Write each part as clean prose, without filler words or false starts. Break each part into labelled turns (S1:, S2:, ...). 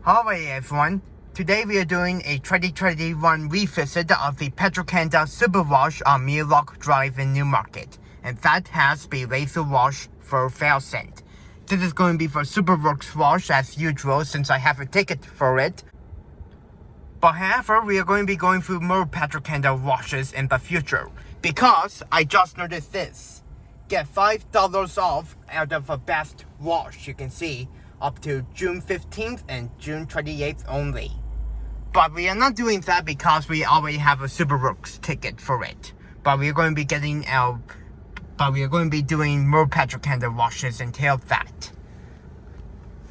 S1: Alright everyone, today we are doing a 2021 revisit of the Petro LaserWash on Newmarket Drive in Newmarket, and that has the LaserWash for 1000. This is going to be for Superworks wash as usual since I have a ticket for it. But however, we are going to be going through more Petro washes in the future, because I just noticed this. Get $5 off out of the best wash, you can see, up to June 15th and June 28th only. But we are not doing that because we already have a Superworks ticket for it. But we are going to be doing more Petro washes until that.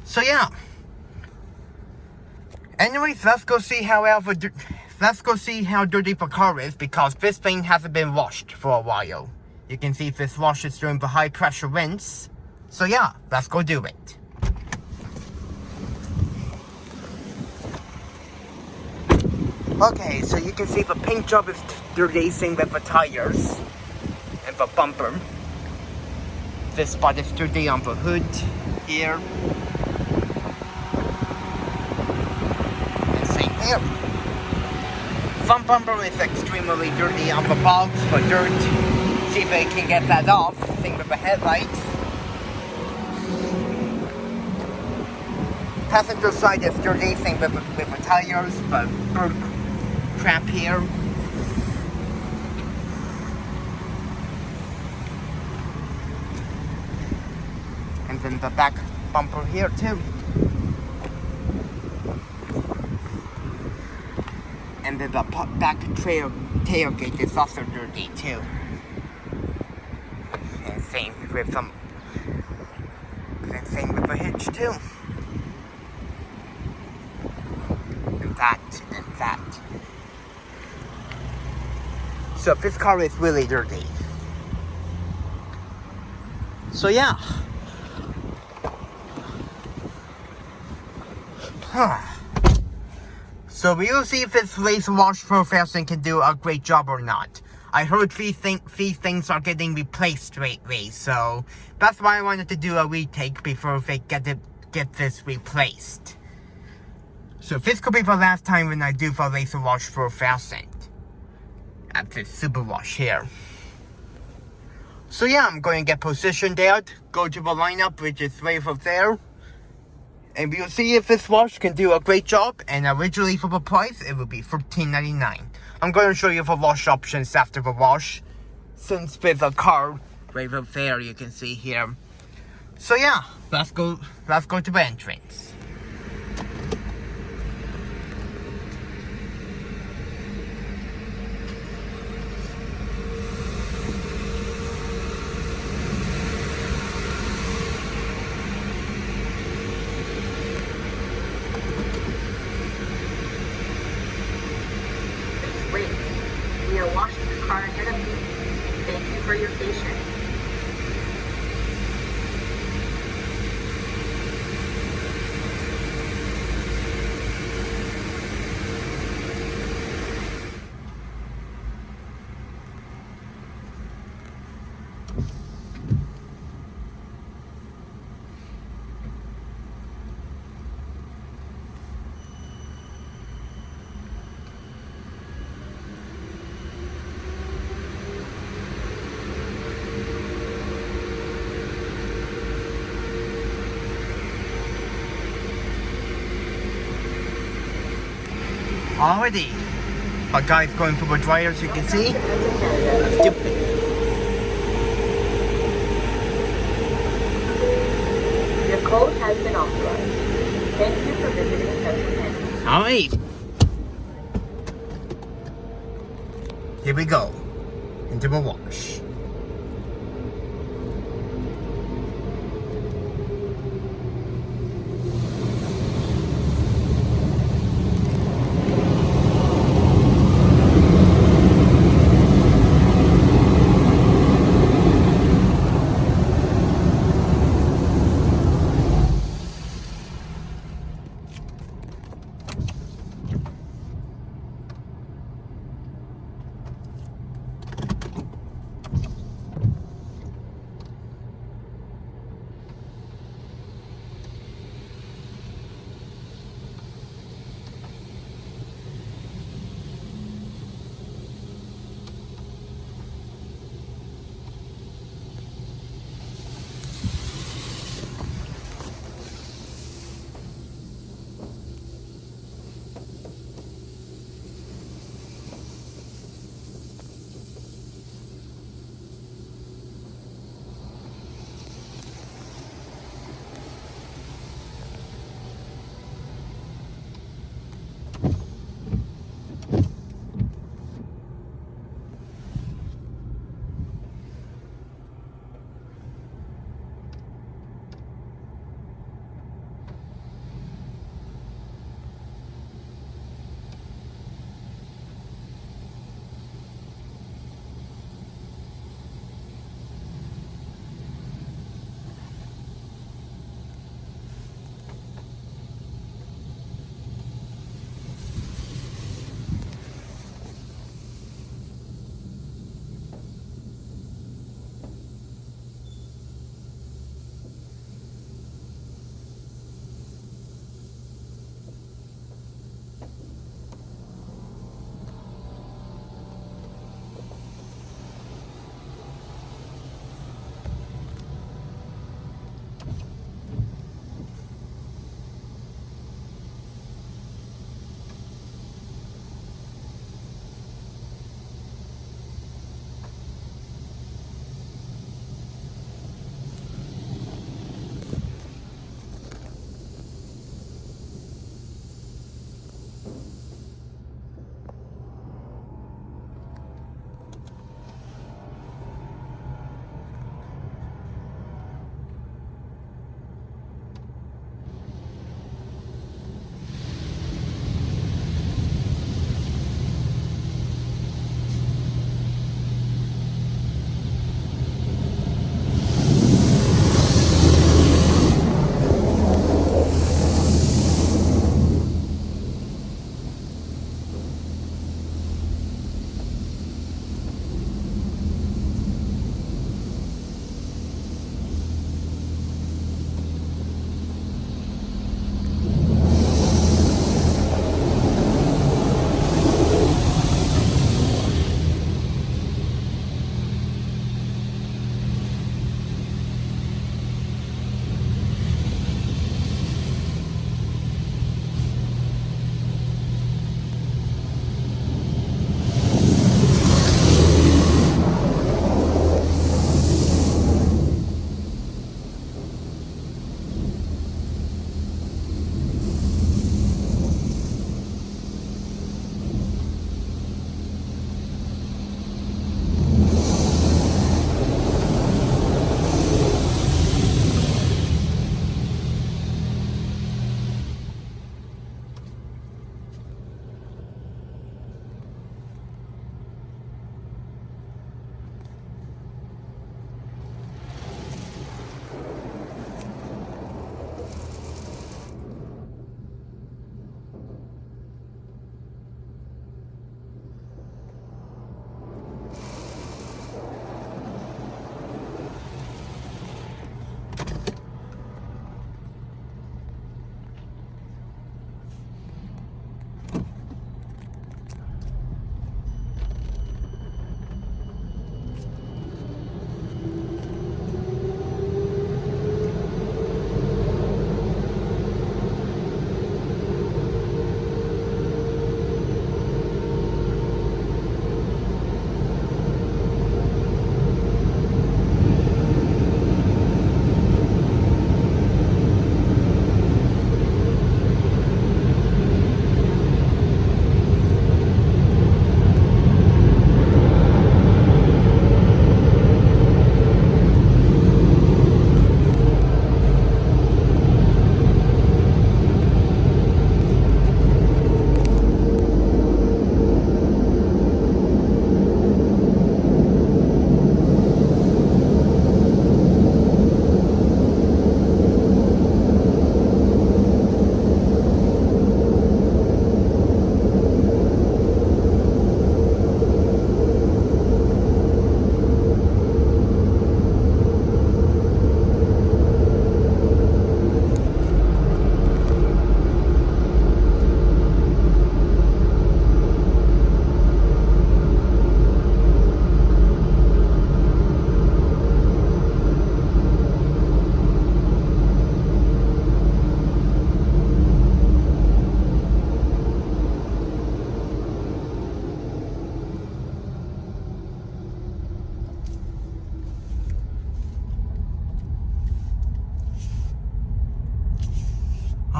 S1: So yeah. Anyways, let's go see how dirty the car is, because this thing hasn't been washed for a while. You can see this wash is doing the high pressure rinse. So yeah, let's go do it. Okay, so you can see the paint job is dirty, same with the tires and the bumper. This spot is dirty on the hood here. And same here. Front bumper is extremely dirty on the box for dirt. See if I can get that off. Same with the headlights. Passenger side is dirty, same with the tires, but bird crap here. And then the back bumper here too. And then the back tailgate is also dirty too. And same with the hitch too. And that. So this car is really dirty. So yeah. So we will see if this LaserWash Pro 1000 can do a great job or not. I heard these things are getting replaced lately, so that's why I wanted to do a retake before they get this replaced. So this could be the last time when I do the LaserWash Pro 1000 at this super wash here. So yeah, I'm going to get positioned out, go to the lineup, which is right over there, and we'll see if this wash can do a great job. And originally for the price, it would be $13.99. I'm going to show you the wash options after the wash, since with a car right up there you can see here. So yeah, let's go to the entrance.
S2: We are washing the car ahead of you. Thank you for your patience.
S1: Already, a guy's going through the dryer, as you can see.
S2: Your code has been authorized. Thank you for visiting Petro.
S1: Alright. Here we go. Into the wash.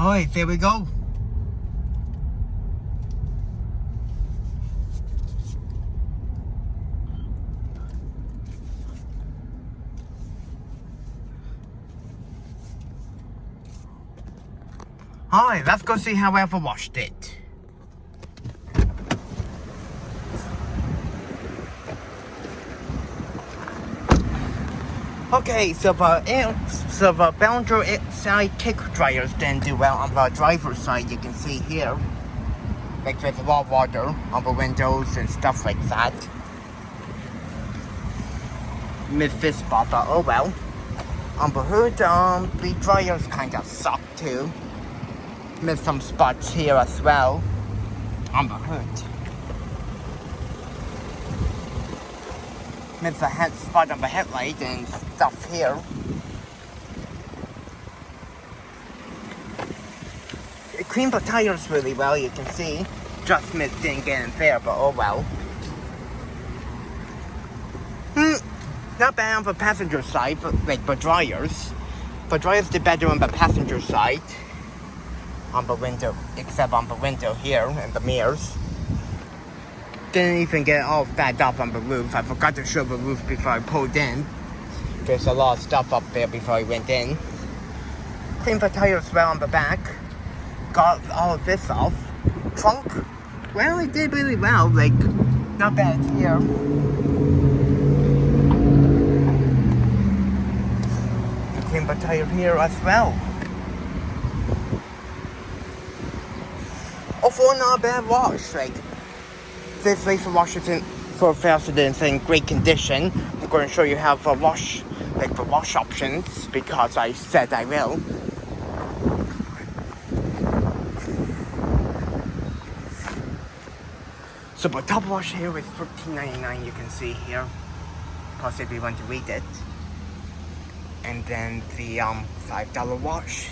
S1: Alright, there we go. Alright, let's go see how I ever washed it. Okay, so the boundary side kick dryers didn't do well on the driver's side. You can see here, like there's a lot of water on the windows and stuff like that. Missed this spot, but oh well. On the hood, the dryers kind of suck too. Missed some spots here as well on the hood. Missed a head spot on the headlight and stuff here. It cleaned the tires really well, you can see. Just missed didn't get in there, but oh well. Not bad on the passenger side, but like the dryers. The dryers did better on the passenger side. On the window, except on the window here and the mirrors. Didn't even get all that up on the roof. I forgot to show the roof before I pulled in. There's a lot of stuff up there before I went in. Cleaned the tires well on the back. Got all of this off. Trunk, well, it did really well. Like, not bad here. Cleaned the tire here as well. Overall, not a bad wash. Like, this LaserWash is for fasteners in great condition. I'm going to show you how the wash options because I said I will. So the top wash here is $13.99. You can see here. Plus, if you want to read it. And then the $5 wash.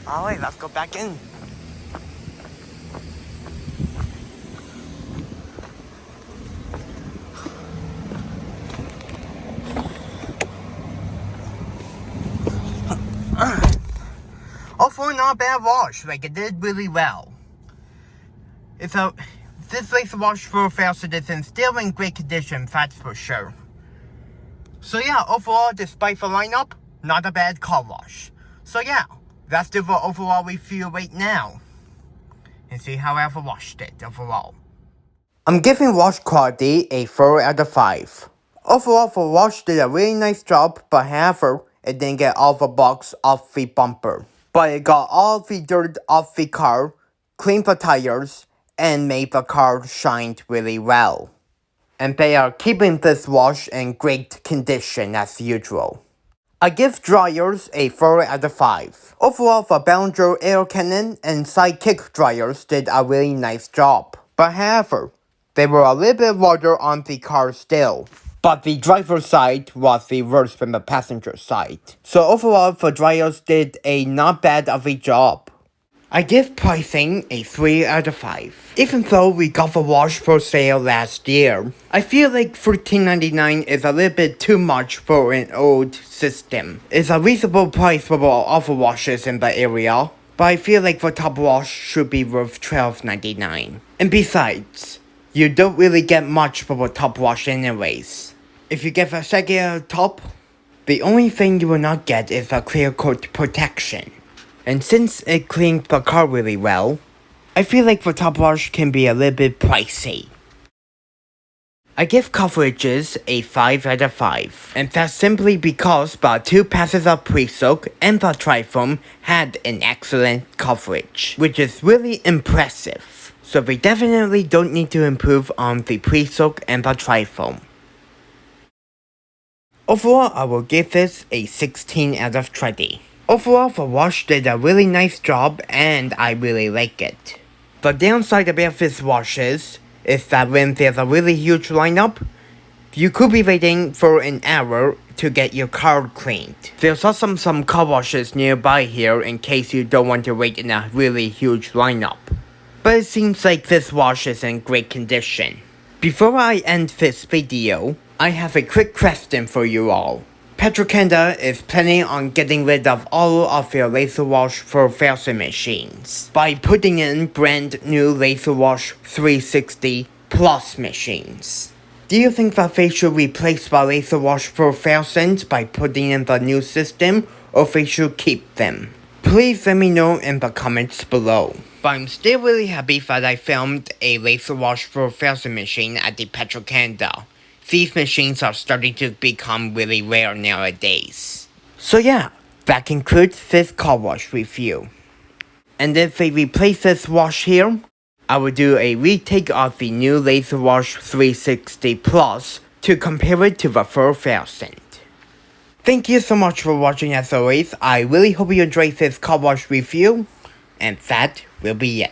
S1: Alright, let's go back in. Overall, not a bad wash. Like, it did really well. This LaserWash for fasteners is still in great condition, that's for sure. So yeah, overall, despite the lineup, not a bad car wash. So yeah, let's do the overall review right now. And see how I ever washed it overall. I'm giving wash quality a 4 out of 5. Overall, the wash did a really nice job, but however, it didn't get all the bugs off the bumper. But it got all the dirt off the car, cleaned the tires, and made the car shine really well. And they are keeping this wash in great condition as usual. I give dryers a 4 out of 5. Overall, the boundary air cannon and side kick dryers did a really nice job. But however, there were a little bit of water on the car still. But the driver's side was the worst from the passenger side. So overall, the dryers did a not bad of a job. I give pricing a 3 out of 5. Even though we got the wash for sale last year, I feel like $13.99 is a little bit too much for an old system. It's a reasonable price for all the washes in the area, but I feel like the top wash should be worth $12.99. And besides, you don't really get much for the top wash anyways. If you get the second top, the only thing you will not get is a clear coat protection. And since it cleaned the car really well, I feel like the top wash can be a little bit pricey. I give coverages a 5 out of 5, and that's simply because the 2 passes of pre-soak and the tri-foam had an excellent coverage, which is really impressive. So we definitely don't need to improve on the pre-soak and the tri-foam. Overall, I will give this a 16 out of 20. Overall, the wash did a really nice job and I really like it. The downside about this wash is that when there's a really huge lineup, you could be waiting for an hour to get your car cleaned. There's also some car washes nearby here in case you don't want to wait in a really huge lineup. But it seems like this wash is in great condition. Before I end this video, I have a quick question for you all. Petro Canada is planning on getting rid of all of their LaserWash for Fasten machines by putting in brand new LaserWash 360 Plus machines. Do you think that they should replace the LaserWash for Fasten by putting in the new system, or they should keep them? Please let me know in the comments below. But I'm still really happy that I filmed a LaserWash for Fasten machine at the Petro Canada. These machines are starting to become really rare nowadays. So yeah, that concludes this car wash review. And if they replace this wash here, I will do a retake of the new LaserWash 360 Plus to compare it to the full Fasten. Thank you so much for watching as always. I really hope you enjoyed this car wash review. And that will be it.